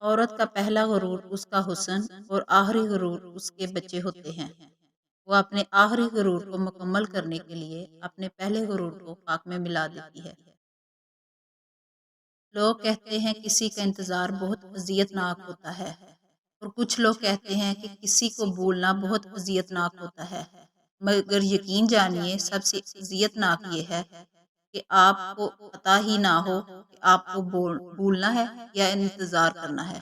عورت کا پہلا غرور اس کا حسن اور آخری غرور اس کے بچے ہوتے ہیں۔ وہ اپنے آخری غرور کو مکمل کرنے کے لیے اپنے پہلے غرور کو خاک میں ملا دیتی ہے۔ لوگ کہتے ہیں کسی کا انتظار بہت اذیت ناک ہوتا ہے، اور کچھ لوگ کہتے ہیں کہ کسی کو بھولنا بہت اذیت ناک ہوتا ہے، مگر یقین جانیے سب سے اذیت ناک یہ ہے کہ آپ کو پتہ ہی نہ ہو کہ آپ کو بھولنا ہے یا انتظار کرنا ہے۔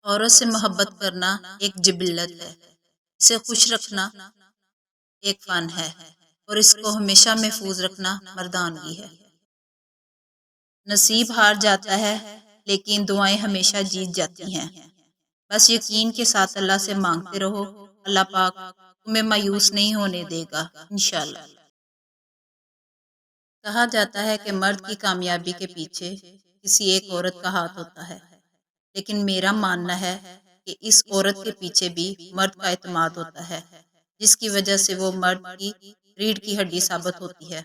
عورت سے محبت کرنا ایک جبلت ہے، اسے خوش رکھنا ایک فن ہے، اور اس کو ہمیشہ محفوظ رکھنا مردانگی ہے۔ نصیب ہار جاتا ہے لیکن دعائیں ہمیشہ جیت جاتی ہیں۔ بس یقین کے ساتھ اللہ سے مانگتے رہو، اللہ پاک تمہیں مایوس نہیں ہونے دے گا انشاءاللہ۔ کہا جاتا ہے کہ مرد کی کامیابی کے پیچھے کسی ایک عورت کا ہاتھ ہوتا ہے، لیکن میرا ماننا ہے کہ اس عورت کے پیچھے بھی مرد کا اعتماد ہوتا ہے، جس کی وجہ سے وہ مرد کی ریڑھ کی ہڈی ثابت ہوتی ہے۔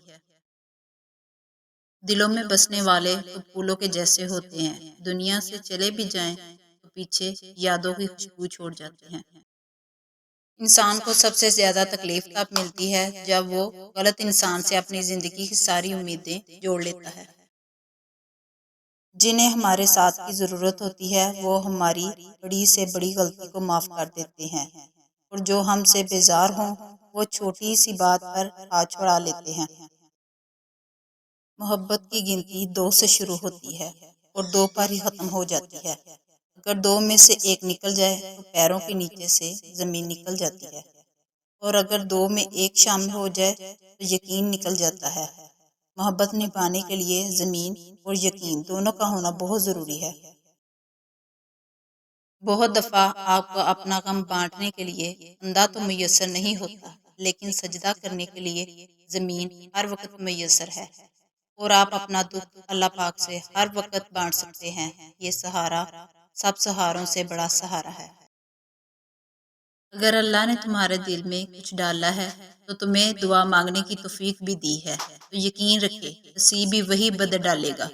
دلوں میں بسنے والے تو پھولوں کے جیسے ہوتے ہیں، دنیا سے چلے بھی جائیں تو پیچھے یادوں کی خوشبو چھوڑ جاتے ہیں۔ انسان کو سب سے زیادہ تکلیف تب ملتی ہے جب وہ غلط انسان سے اپنی زندگی کی ساری امیدیں جوڑ لیتا ہے۔ جنہیں ہمارے ساتھ کی ضرورت ہوتی ہے وہ ہماری بڑی سے بڑی غلطی کو معاف کر دیتے ہیں، اور جو ہم سے بیزار ہوں وہ چھوٹی سی بات پر ہاتھ چھڑا لیتے ہیں۔ محبت کی گنتی 2 سے شروع ہوتی ہے اور 2 پر ہی ختم ہو جاتی ہے۔ اگر 2 میں سے ایک نکل جائے تو پیروں کے نیچے سے زمین نکل جاتی ہے، اور اگر 2 میں ایک شامل ہو جائے تو یقین نکل جاتا ہے۔ محبت نبھانے کے لیے زمین اور یقین دونوں کا ہونا بہت ضروری ہے۔ بہت دفعہ آپ کو اپنا غم بانٹنے کے لیے اندھا تو میسر نہیں ہوتا، لیکن سجدہ کرنے کے لیے زمین ہر وقت میسر ہے، اور آپ اپنا دکھ اللہ پاک سے ہر وقت بانٹ سکتے ہیں۔ یہ سہارا سب سہاروں سے بڑا سہارا ہے۔ اگر اللہ نے تمہارے دل میں کچھ ڈالا ہے تو تمہیں دعا مانگنے کی توفیق بھی دی ہے، تو یقین رکھے نصیب بھی وہی بدل ڈالے گا۔